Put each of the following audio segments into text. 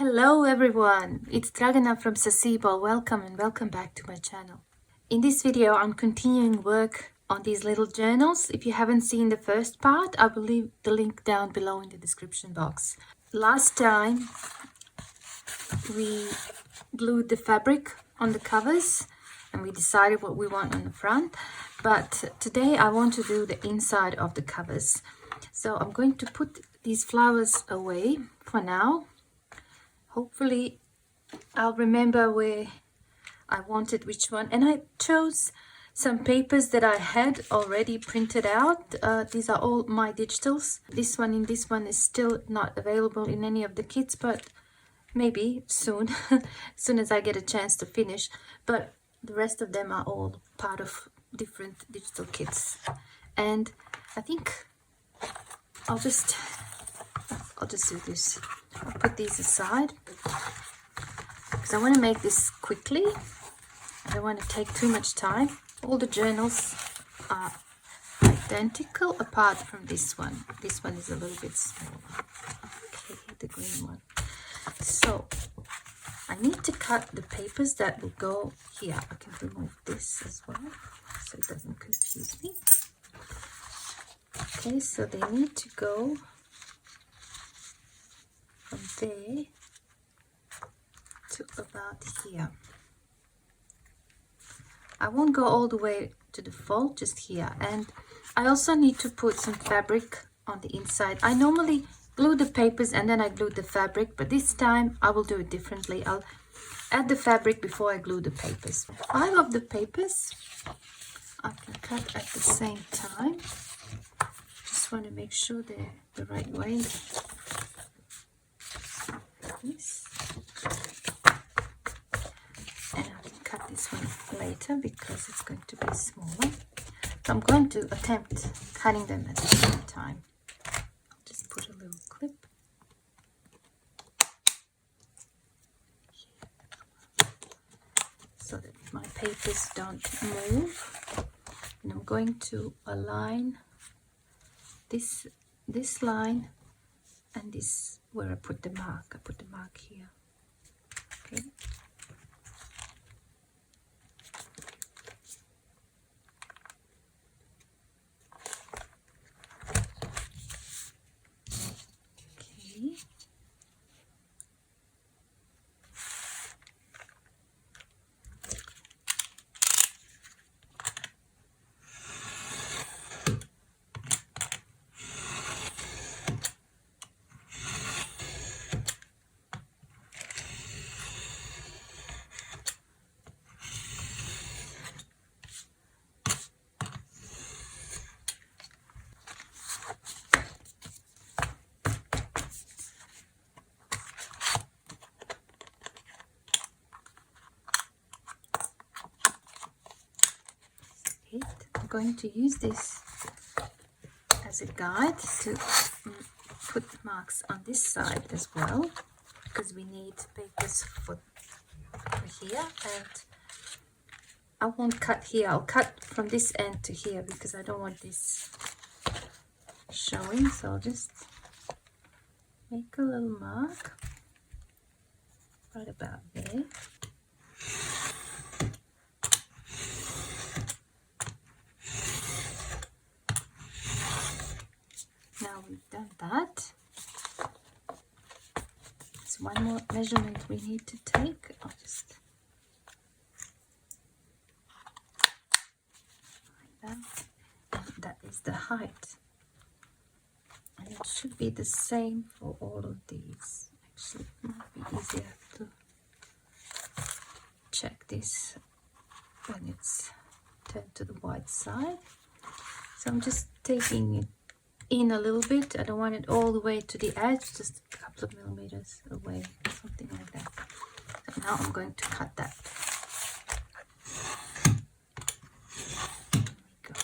Hello everyone, it's Dragana from Saacibo. Welcome and welcome back to my channel. In this video I'm continuing work on these little journals. If you haven't seen the first part, I will leave the link down below in the description box. Last time we glued the fabric on the covers and we decided what we want on the front, but today I want to do the inside of the covers. So I'm going to put these flowers away for now. Hopefully I'll remember where I wanted which one, and I chose some papers that I had already printed out. These are all my digitals. This one is still not available in any of the kits, but maybe soon as soon as I get a chance to finish. But the rest of them are all part of different digital kits, and I think I'll just do this. I'll put these aside because I want to make this quickly. I don't want to take too much time. All the journals are identical apart from this one. This one is a little bit smaller. Okay, the green one. So I need to cut the papers that will go here. I can remove this as well so it doesn't confuse me. Okay, so they need to go from there to about here. I won't go all the way to the fold, just here. And I also need to put some fabric on the inside. I normally glue the papers and then I glue the fabric, but this time I will do it differently. I'll add the fabric before I glue the papers. 5 of the papers I can cut at the same time. Just want to make sure they're the right way. This. And I will cut this one later because it's going to be smaller. So I'm going to attempt cutting them at the same time. I'll just put a little clip. So that my papers don't move. And I'm going to align this line and this where I put the mark. I put the mark here. Okay. Okay. I'm going to use this as a guide to put marks on this side as well, because we need papers for here, and I won't cut here. I'll cut from this end to here because I don't want this showing, so I'll just make a little mark right about there. Now we've done that, there's one more measurement we need to take. I'll just like that, and that is the height, and it should be the same for all of these. Actually, it might be easier to check this when it's turned to the white side. So I'm just taking it in a little bit. I don't want it all the way to the edge, just a couple of millimeters away, something like that. So now I'm going to cut that. There we go.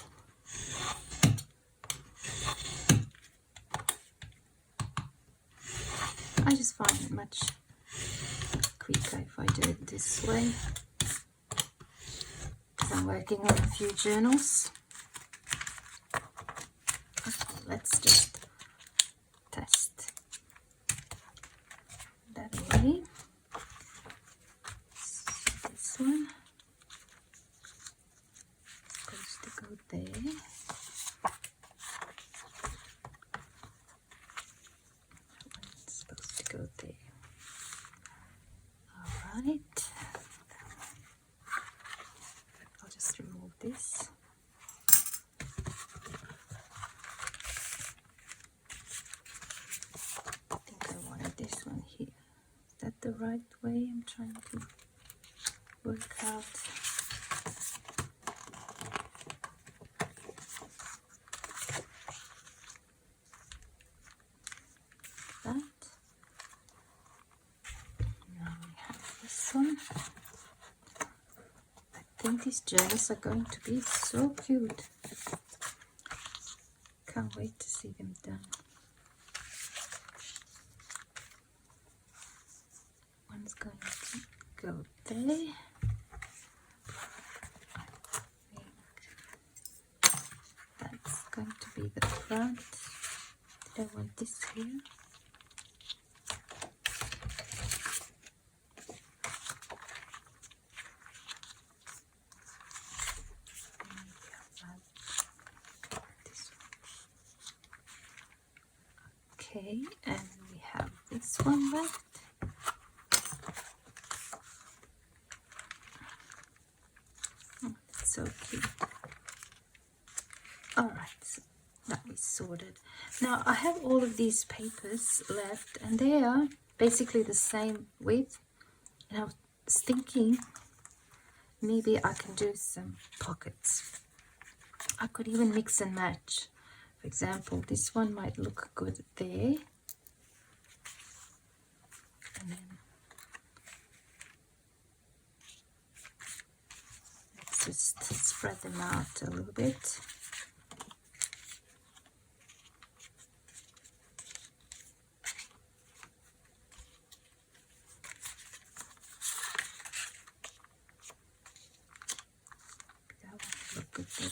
I just find it much quicker if I do it this way, because I'm working on a few journals. Let's just test that away. Okay. So this one is supposed to go there. That one's supposed to go there. All right. I'll just remove this. I think I wanted this one here. Is that the right way? I'm trying to work out. That. Now we have this one. I think these journals are going to be so cute. Can't wait to see them done. One's going to go there. That's going to be the front. Did I want this here? Okay, and we have this one left. Oh, that's so cute. Alright, so that is sorted. Now I have all of these papers left and they are basically the same width. And I was thinking maybe I can do some pockets. I could even mix and match. For example, this one might look good there. And then let's just spread them out a little bit. That would look good there.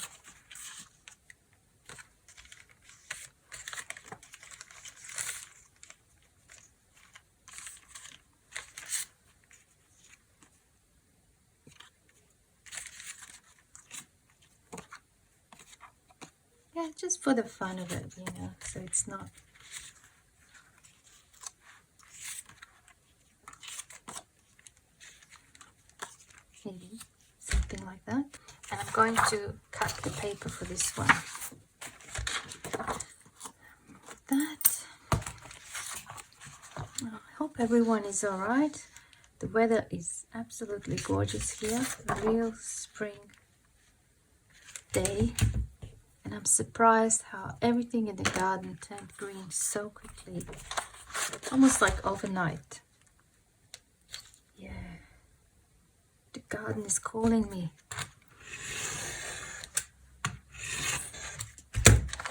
Yeah, just for the fun of it, you know, so it's not maybe something like that. And I'm going to cut the paper for this one. That. I hope everyone is all right. The weather is absolutely gorgeous here. A real spring day. And I'm surprised how everything in the garden turned green so quickly. Almost like overnight. Yeah. The garden is calling me.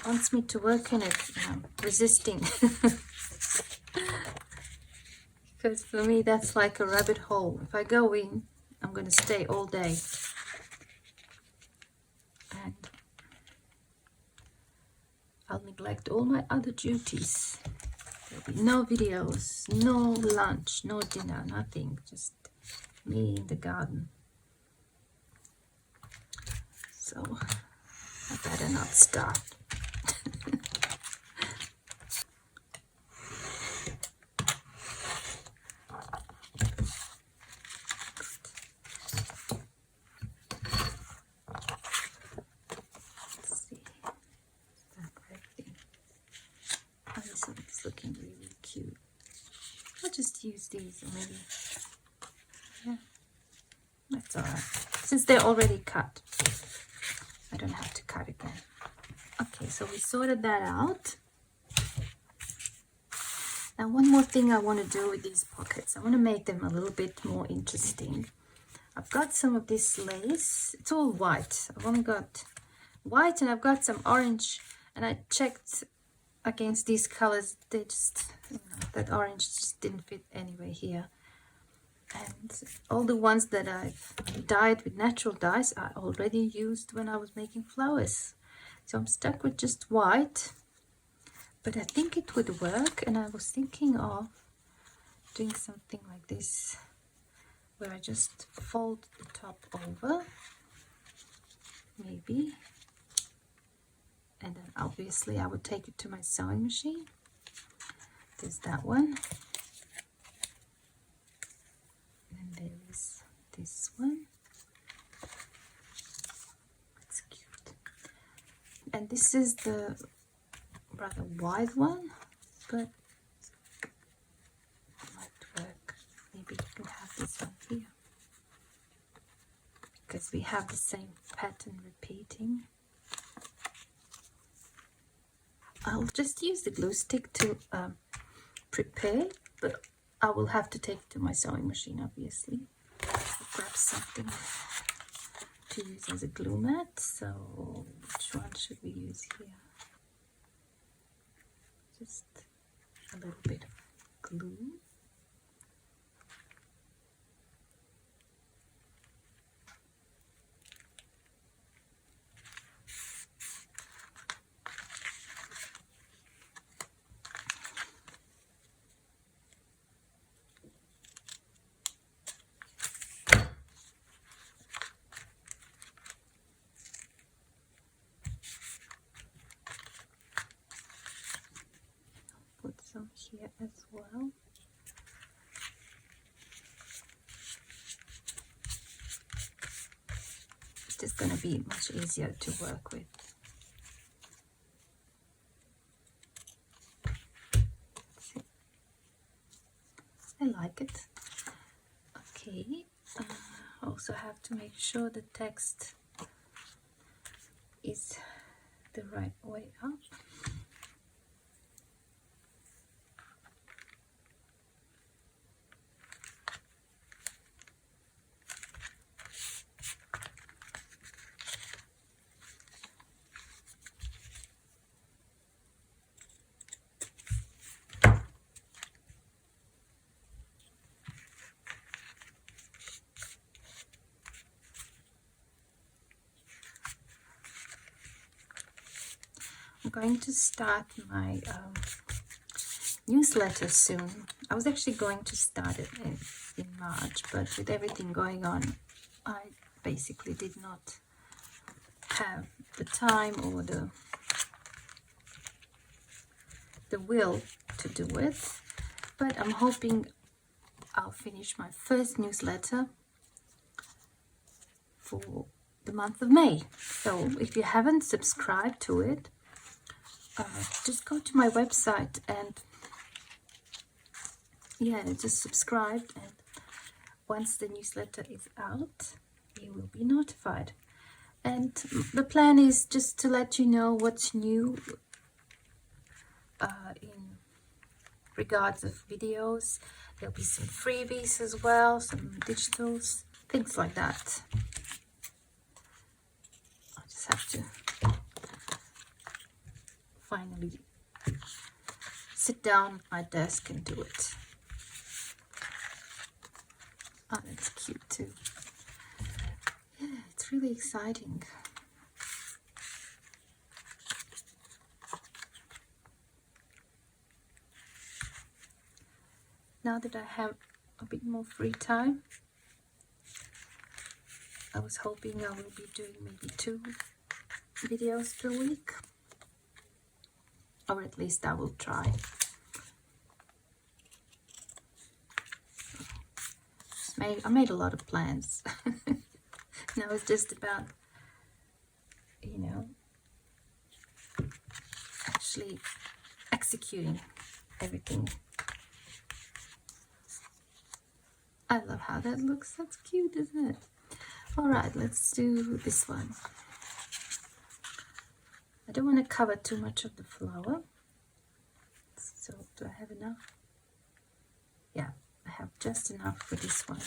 Wants me to work in it. I'm resisting. Because for me that's like a rabbit hole. If I go in, I'm going to stay all day. And I'll neglect all my other duties. There'll be no videos, no lunch, no dinner, nothing. Just me in the garden. So I better not start. Looking really cute. I'll just use these or maybe, yeah, that's alright. Since they're already cut, I don't have to cut again. Okay, so we sorted that out. Now one more thing I want to do with these pockets. I want to make them a little bit more interesting. I've got some of this lace. It's all white. I've only got white and I've got some orange, and I checked against these colors, they just, you know, that orange just didn't fit anyway here. And all the ones that I've dyed with natural dyes I already used when I was making flowers. So I'm stuck with just white, but I think it would work. And I was thinking of doing something like this, where I just fold the top over, maybe, and then obviously I would take it to my sewing machine. There's that one, and there is this one. It's cute. And this is the rather wide one, but it might work. Maybe you can have this one here, because we have the same pattern repeating. I'll just use the glue stick to prepare, but I will have to take it to my sewing machine, obviously. I'll grab something to use as a glue mat. So which one should we use here? Just a little bit of glue. Put some here as well. It's just going to be much easier to work with. See? I like it. Okay, also have to make sure the text is the right way up. I'm going to start my newsletter soon. I was actually going to start it in March, but with everything going on, I basically did not have the time or the will to do it. But I'm hoping I'll finish my first newsletter for the month of May. So if you haven't subscribed to it, just go to my website and just subscribe, and once the newsletter is out, you will be notified. And the plan is just to let you know what's new in regards of videos. There'll be some freebies as well, some digitals, things like that. I just have to finally sit down at my desk and do it. Oh, that's cute too. Yeah, it's really exciting. Now that I have a bit more free time, I was hoping I will be doing maybe 2 videos per week, or at least I will try. I made a lot of plans. Now it's just about, actually executing everything. I love how that looks. That's cute, isn't it? All right, let's do this one. I don't want to cover too much of the flower. So do I have enough? Yeah, I have just enough for this one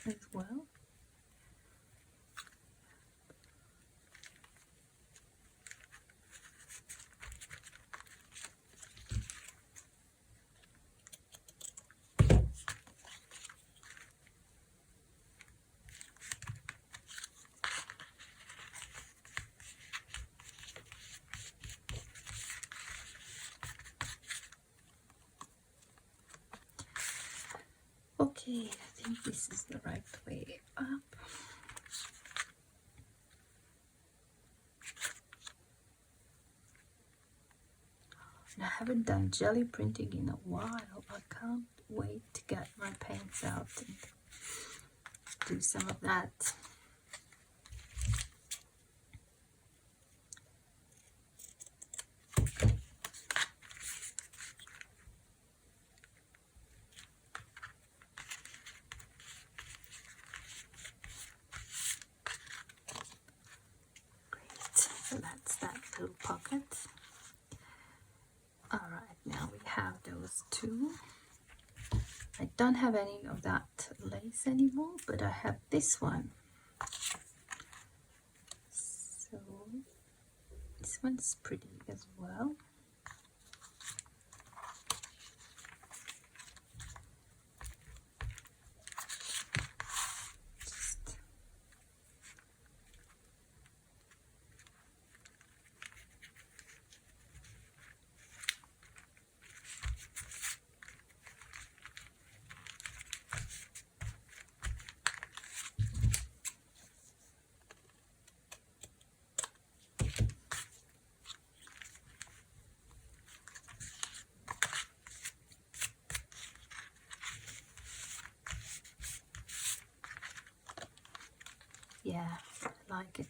as well. Okay, I think this is the right way up. And I haven't done jelly printing in a while. I can't wait to get my paints out and do some of that. Great, so that's that little pocket. Alright, now we have those two. I don't have any of that lace anymore, but I have this one. So this one's pretty as well. Just yeah, I like it.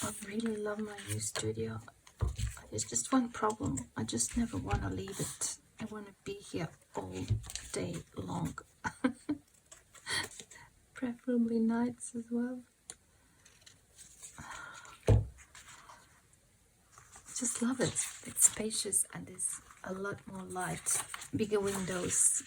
I really love my new studio. There's just one problem. I just never want to leave it. I want to be here all day long. Preferably nights as well. Just love it. It's spacious and there's a lot more light. Bigger windows.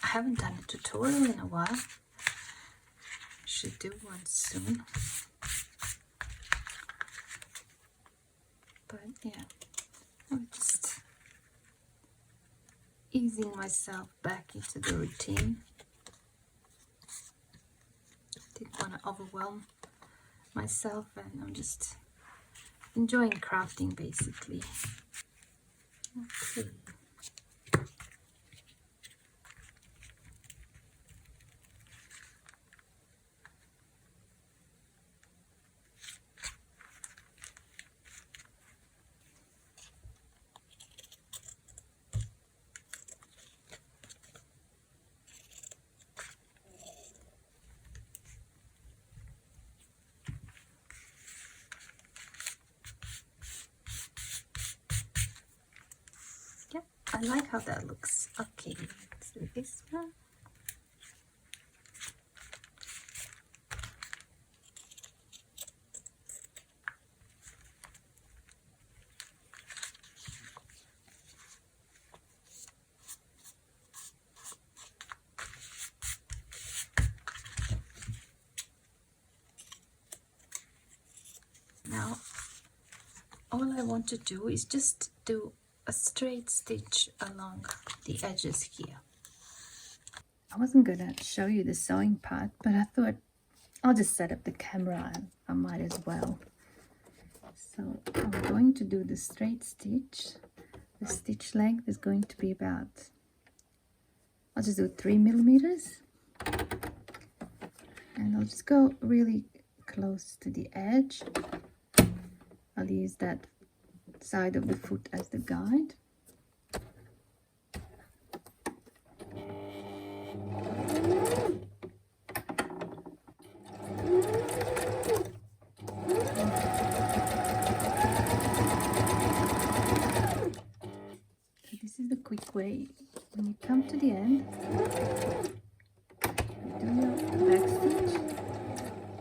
I haven't done a tutorial in a while. Should do one soon. But yeah, I'm just easing myself back into the routine. Didn't want to overwhelm myself, and I'm just enjoying crafting basically. Okay. Yep, I like how that looks. Okay, let's do this one. Now, all I want to do is just do a straight stitch along the edges here. I wasn't gonna show you the sewing part, but I thought I'll just set up the camera and I might as well. So I'm going to do the straight stitch. The stitch length is going to be about, I'll just do 3 millimeters. And I'll just go really close to the edge. I'll use that side of the foot as the guide. quick way. When you come to the end, you do your back stitch,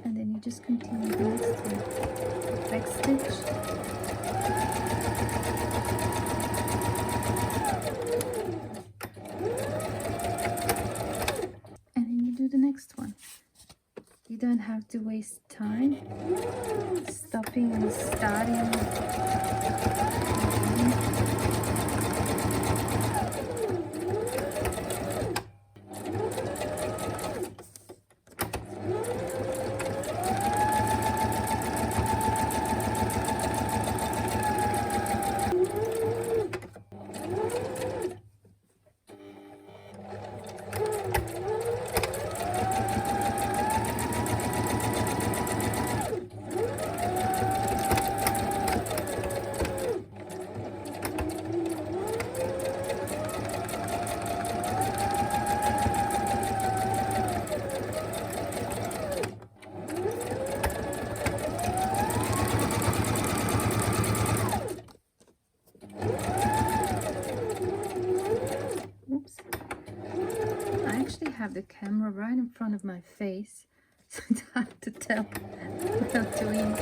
and then you just continue the next one. Back stitch, and then you do the next one. You don't have to waste time stopping and starting. Oops. I actually have the camera right in front of my face, so it's hard to tell what I'm doing.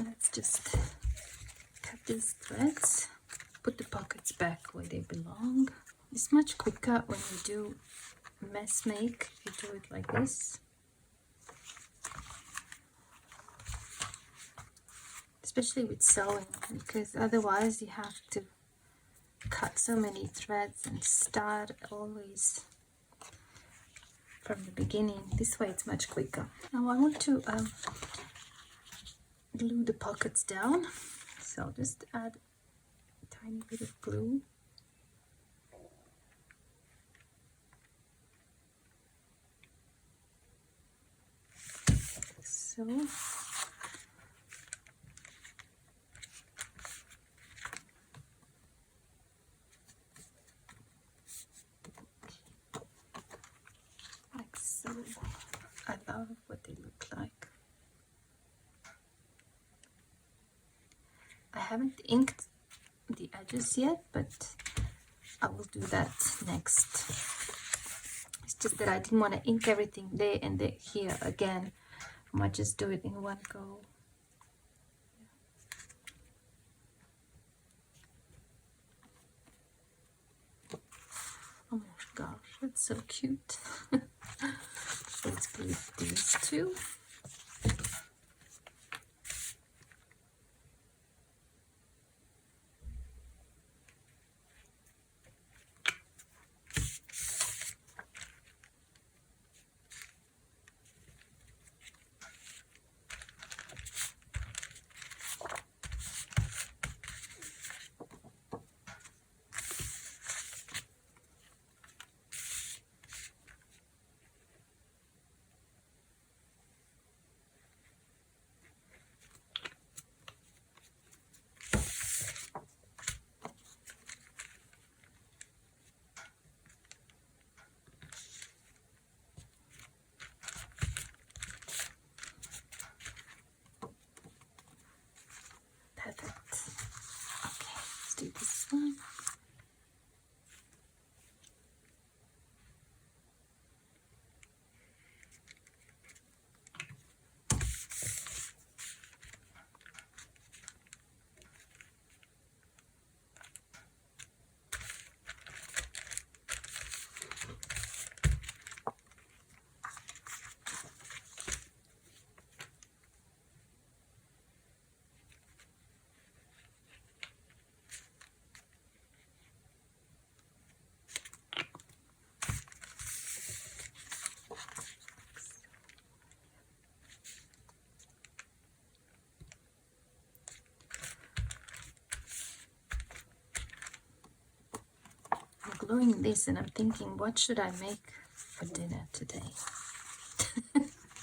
Let's just cut these threads, put the pockets back where they belong. It's much quicker when you do mess make, you do it like this. Especially with sewing, because otherwise you have to cut so many threads and start always from the beginning. This way it's much quicker. Now I want to glue the pockets down, so just add a tiny bit of glue. So like so. I love what they look like. I haven't inked the edges yet, but I will do that next. It's just that I didn't want to ink everything there and there here again. I might just do it in one go. Oh my gosh, that's so cute. Let's glue these two. following this and I'm thinking, what should I make for dinner today?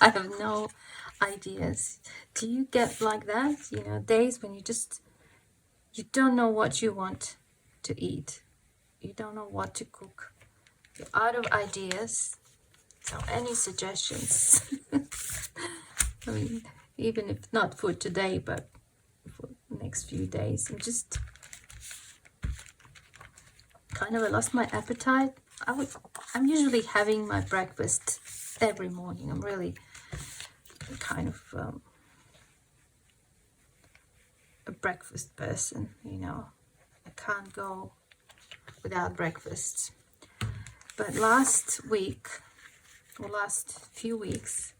I have no ideas. Do you get like that? You know, days when you don't know what you want to eat. You don't know what to cook. You're out of ideas. So any suggestions? I mean, even if not for today, but for the next few days. I lost my appetite. I'm usually having my breakfast every morning. I'm really kind of a breakfast person, you know. I can't go without breakfast. But last week, or last few weeks,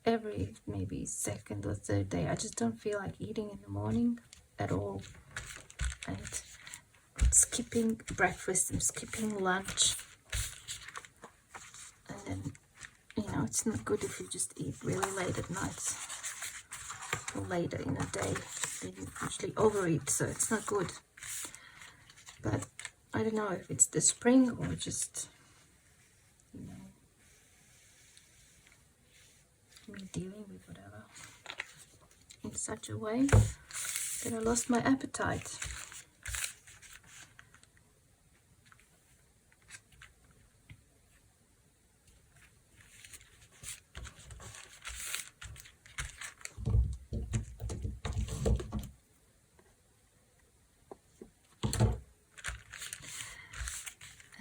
every maybe second or third day, I just don't feel like eating in the morning at all. And I'm skipping breakfast, I'm skipping lunch. And then, you know, it's not good if you just eat really late at night or later in the day. Then you usually overeat, so it's not good. But I don't know if it's the spring or just, you know, me dealing with whatever in such a way that I lost my appetite.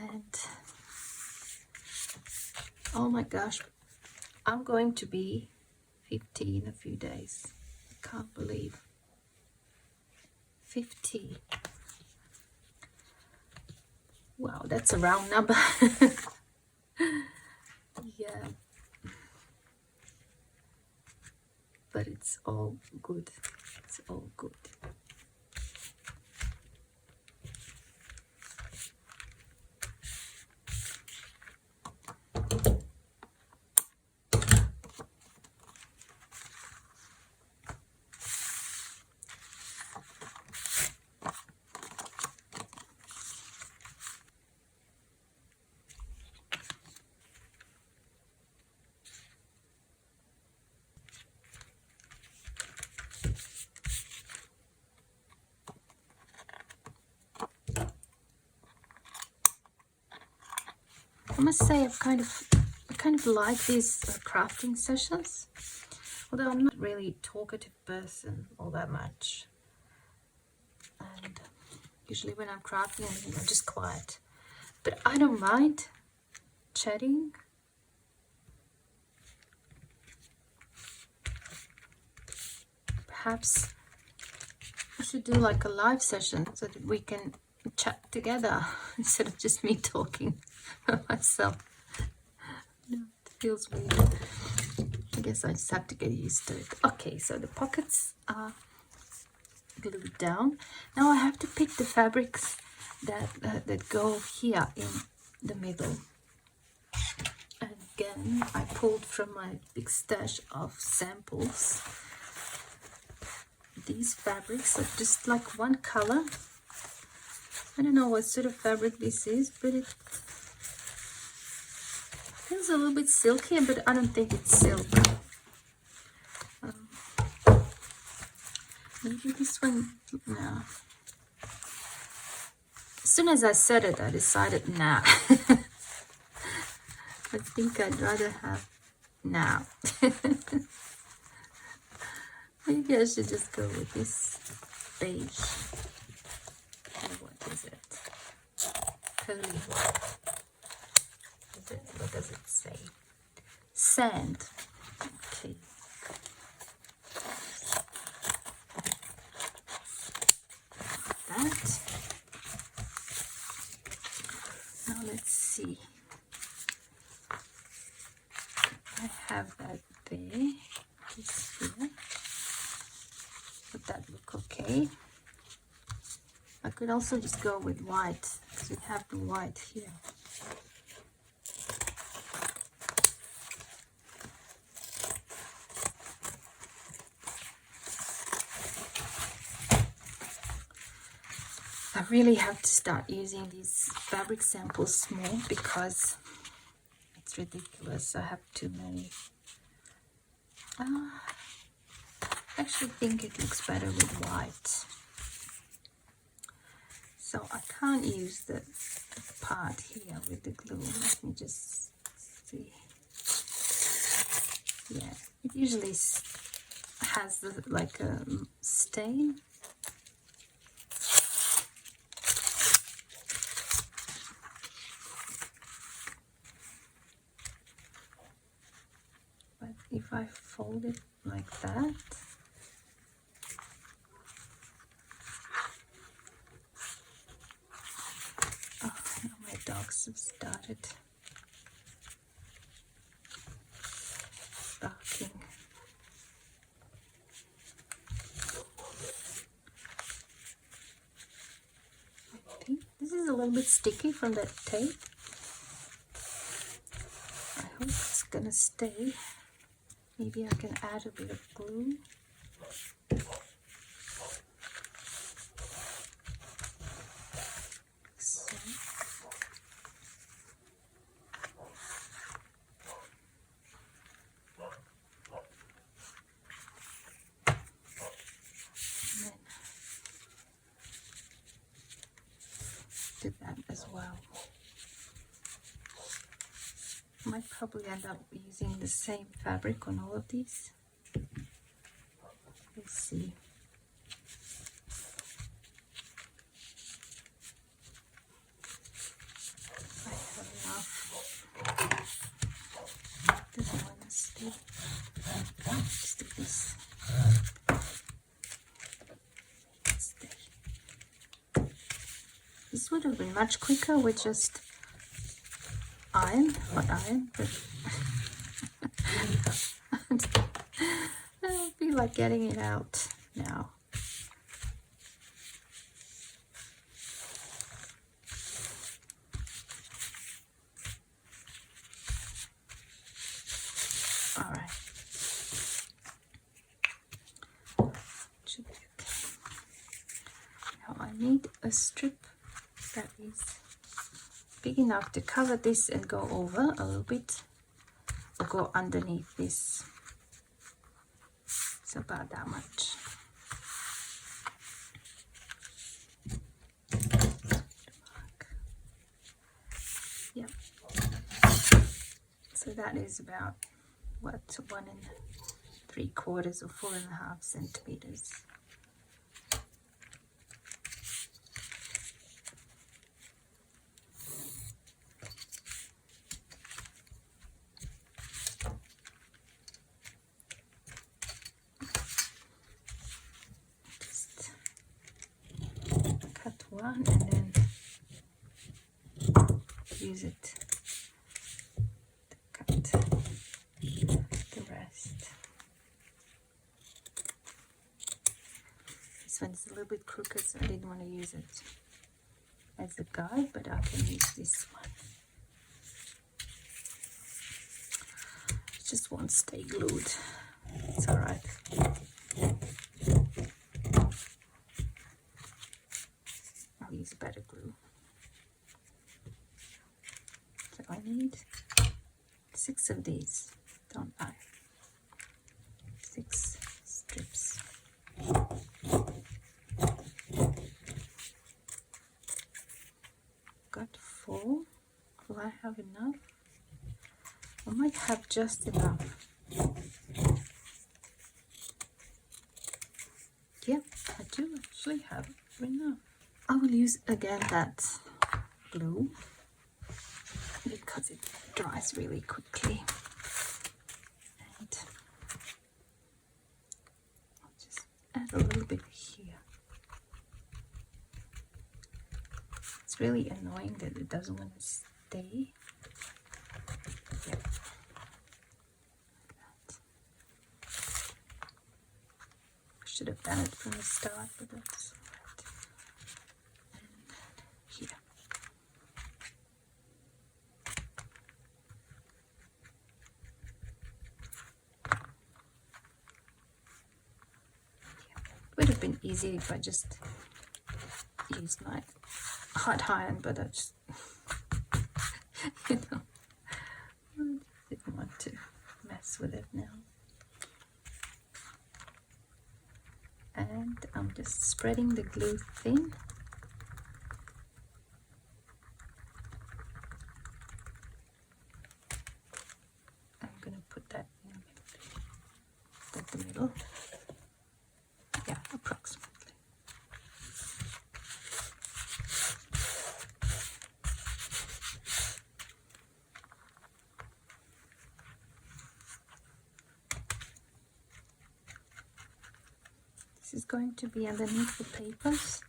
And oh my gosh, I'm going to be 50 in a few days. I can't believe 50. Wow, that's a round number. Yeah, but it's all good. It's all good. I must say I kind of like these crafting sessions, although I'm not really a talkative person all that much, and usually when I'm crafting I'm just quiet, but I don't mind chatting. Perhaps I should do like a live session so that we can chat together instead of just me talking by myself. No, it feels weird. I guess I just have to get used to it. Okay, so the pockets are glued down. Now I have to pick the fabrics that go here in the middle. And again, I pulled from my big stash of samples. These fabrics are just like one color. I don't know what sort of fabric this is, but it feels a little bit silky, but I don't think it's silk. Maybe this one, no. As soon as I said it, I decided nah. I think I'd rather have now. Maybe I should just go with this beige. What is it? Curly. What does it say? Sand. Okay. That. Now let's see. I have that there. This here. Would that look okay? I could also just go with white, because we have the white here. I really have to start using these fabric samples more because it's ridiculous. I have too many. I actually think it looks better with white. So I can't use the part here with the glue. Let me just see. Yeah, it usually has like a stain. But if I fold it like that, oh, now my dogs have started barking. I think this is a little bit sticky from that tape. I hope it's gonna stay. Maybe I can add a bit of glue. So. Do that as well. Might probably end up using the same fabric on all of these. We'll see. I have enough. Doesn't want to stay. Just do this. Stay. This would have been much quicker with just iron, but I feel like getting it out now. All right. Should be okay. Now I need a strip that is big enough to cover this and go over a little bit, or go underneath this. It's about that much. Yep. So that is about what, 1 3/4 or 4.5 centimeters. Just cut one and then use it to cut the rest. This one's a little bit crooked, so I didn't want to use it as a guide, but I can use this one. It just won't stay glued. It's all right. I'll use better glue. So I need 6 of these, don't I? 6 strips. Got 4. Will I have enough? I might have just enough. Yep, I do actually have enough. I will use again that glue because it dries really quickly. And I'll just add a little bit here. It's really annoying that it doesn't want to stay. Yep. Should have done it from the start, but that's right. And here. Yeah. Would have been easy if I just use my hot iron, but I just, you know, I didn't want to mess with it now. And I'm just spreading the glue thin. I'm gonna put that in the middle. Yeah, approximately. This is going to be underneath the papers,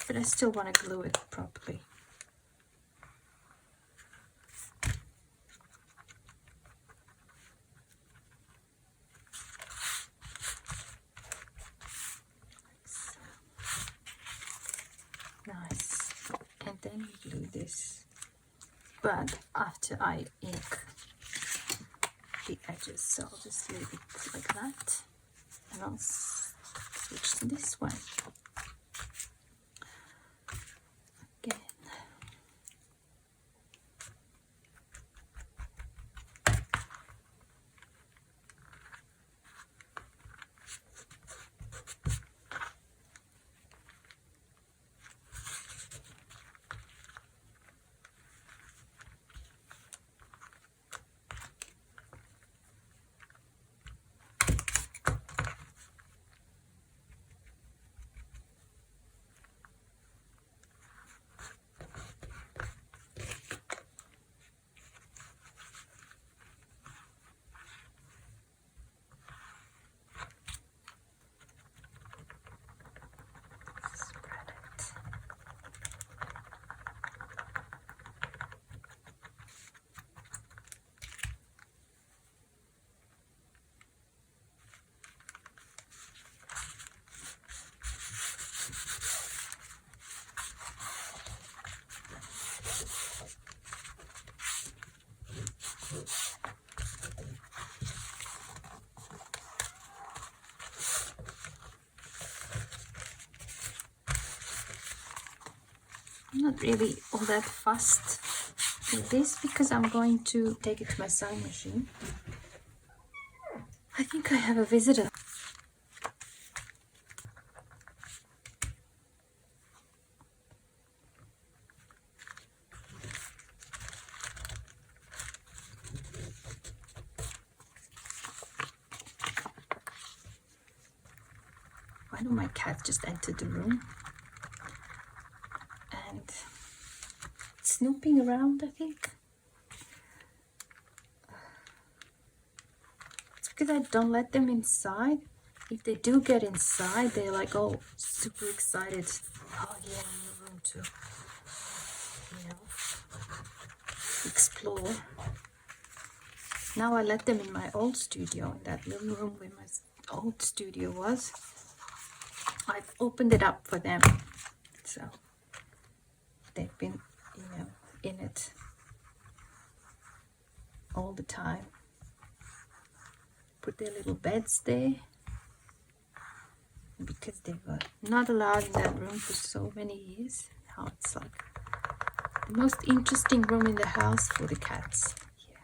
but I still want to glue it properly. Nice. And then you glue this, but after I ink the edges, so I'll just leave it like that, and I'll switch to this one again. I'm not really all that fussed with this because I'm going to take it to my sewing machine. I think I have a visitor. Why don't my cat just enter the room? And snooping around, I think. It's because I don't let them inside. If they do get inside, they're like, oh, super excited. Oh yeah, in the room too. You know, explore. Now I let them in my old studio, in that little room where my old studio was. I've opened it up for them, so they've been, you know, in it all the time. Put their little beds there, because they were not allowed in that room for so many years. Now it's like the most interesting room in the house for the cats. Yeah,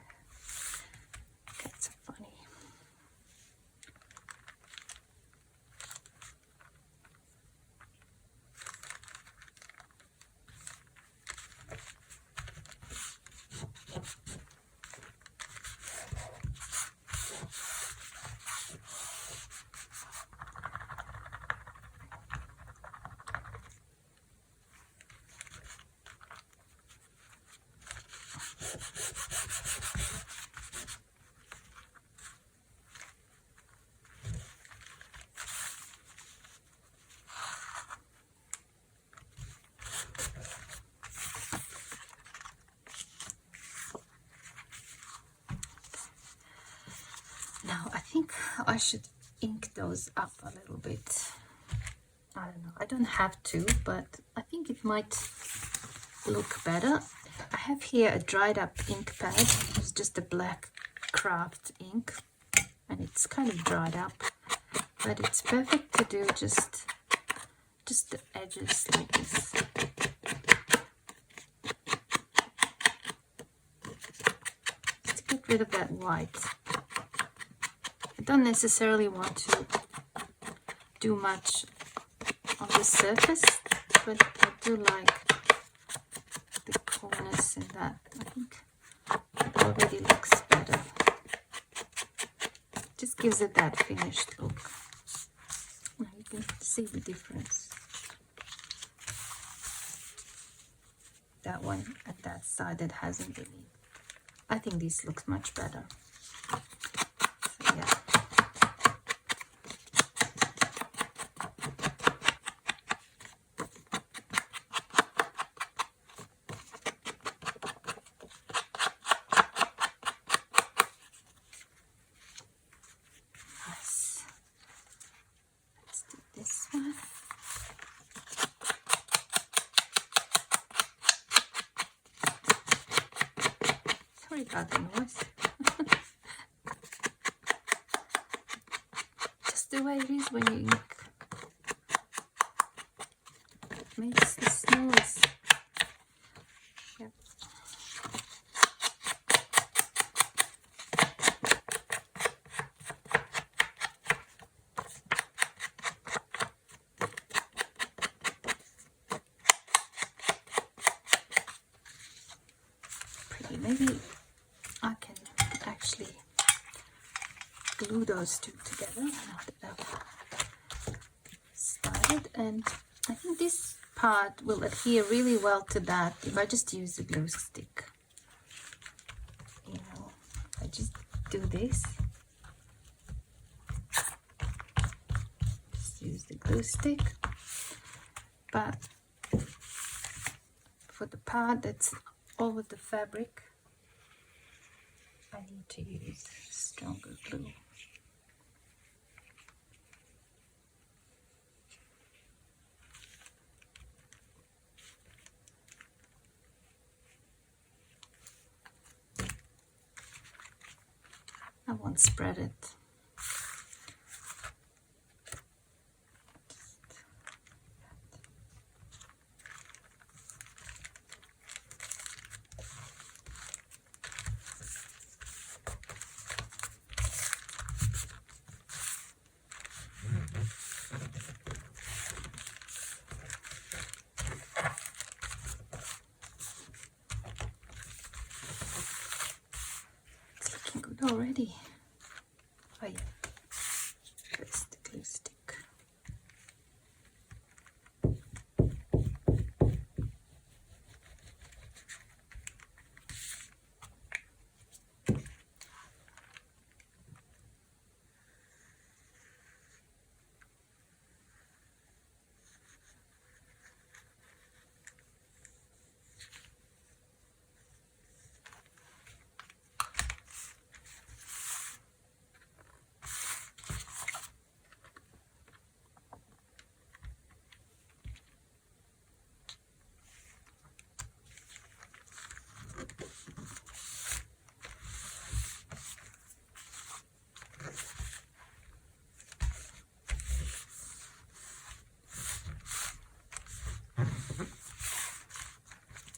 cats are funny. Now I think I should ink those up a little bit. I don't know, I don't have to, but I think it might look better. I have here a dried up ink pad. It's just a black craft ink, and it's kind of dried up, but it's perfect to do just just the edges like this. Just to get rid of that white. I don't necessarily want to do much on the surface, but I do like the corners in that. I think it already looks better. Just gives it that finished look. Now you can see the difference. That one at that side that hasn't any. I think this looks much better. So yeah. Yes. Let's do this one. Sorry about the noise. Just the way it is when you ink. It makes this noise. Yep. Pretty. Maybe I can actually glue those two together now that I've started, and I think this part will adhere really well to that if I just use a glue stick. You know, I just do this, just use the glue stick, but for the part that's over the fabric I need to use stronger glue. I won't spread it. It's looking good already. Oh yeah, there's the glue stick.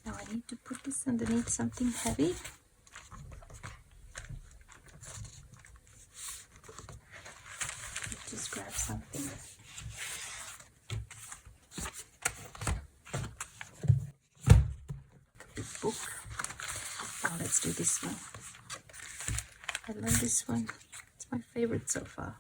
Now I need to put this underneath something heavy. Just grab something. A big book. Now let's do this one. I love this one. It's my favorite so far.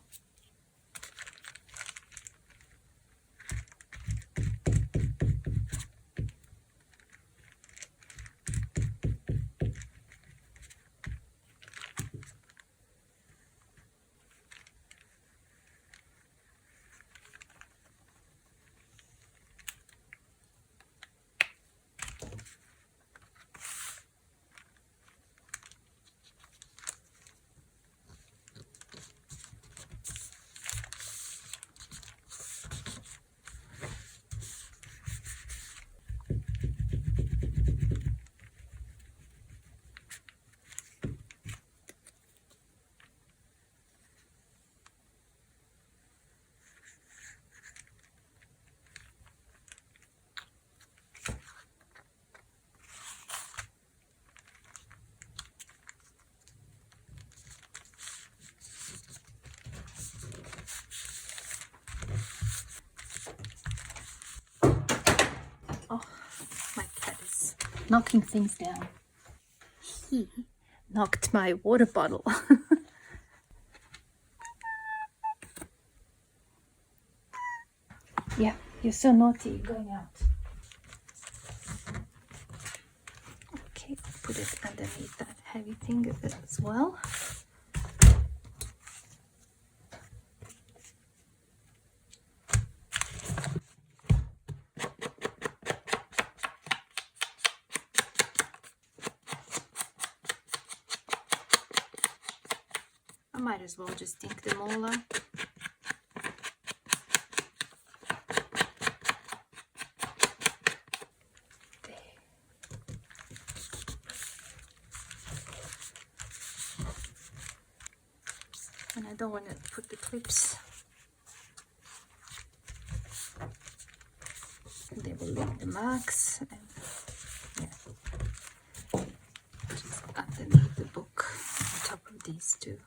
knocking things down. He knocked my water bottle. Yeah, you're so naughty. You're going out. Okay, put it underneath that heavy thing as well. I might as well just ink them all up. And I don't want to put the clips. They will leave the marks. And yeah, just underneath the book, on top of these two.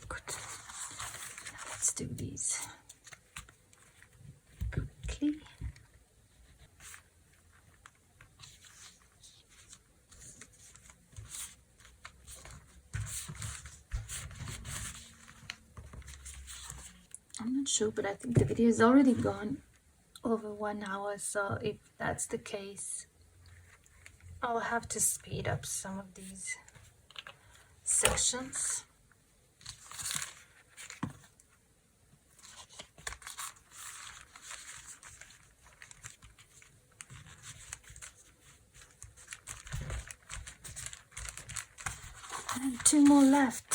Good. Now let's do these quickly. I'm not sure, but I think the video is already gone over 1 hour, so if that's the case, I'll have to speed up some of these sections. And 2 more left.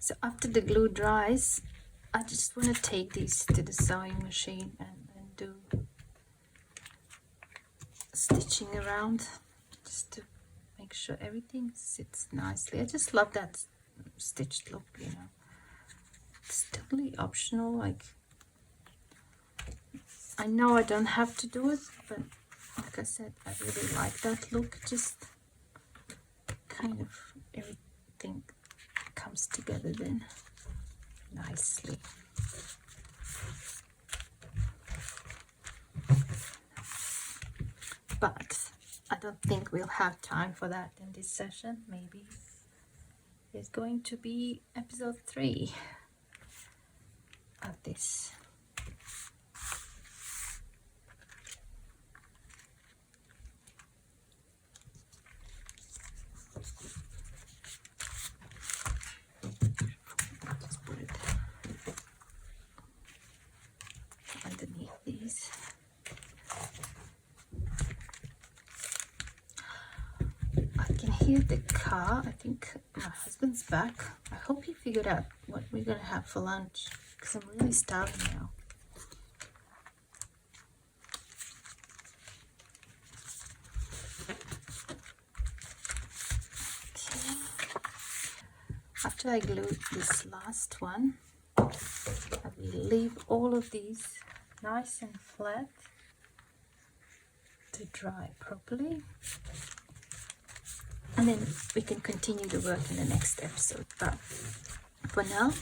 So after the glue dries, I just want to take these to the sewing machine and do stitching around, just to make sure everything sits nicely. I just love that stitched look, you know. It's totally optional. Like, I know I don't have to do it, but like I said, I really like that look. Just kind of everything comes together then nicely. But I don't think we'll have time for that in this session. Maybe there's going to be episode 3 of this. Just put it underneath these. I can hear the car. I think my husband's back. I hope he figured out what we're gonna have for lunch, because I'm really starving now. Okay. After I glue this last one, I will leave all of these nice and flat to dry properly. And then we can continue the work in the next episode. But for now,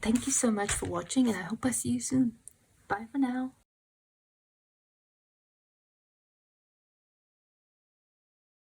thank you so much for watching, and I hope I see you soon. Bye for now.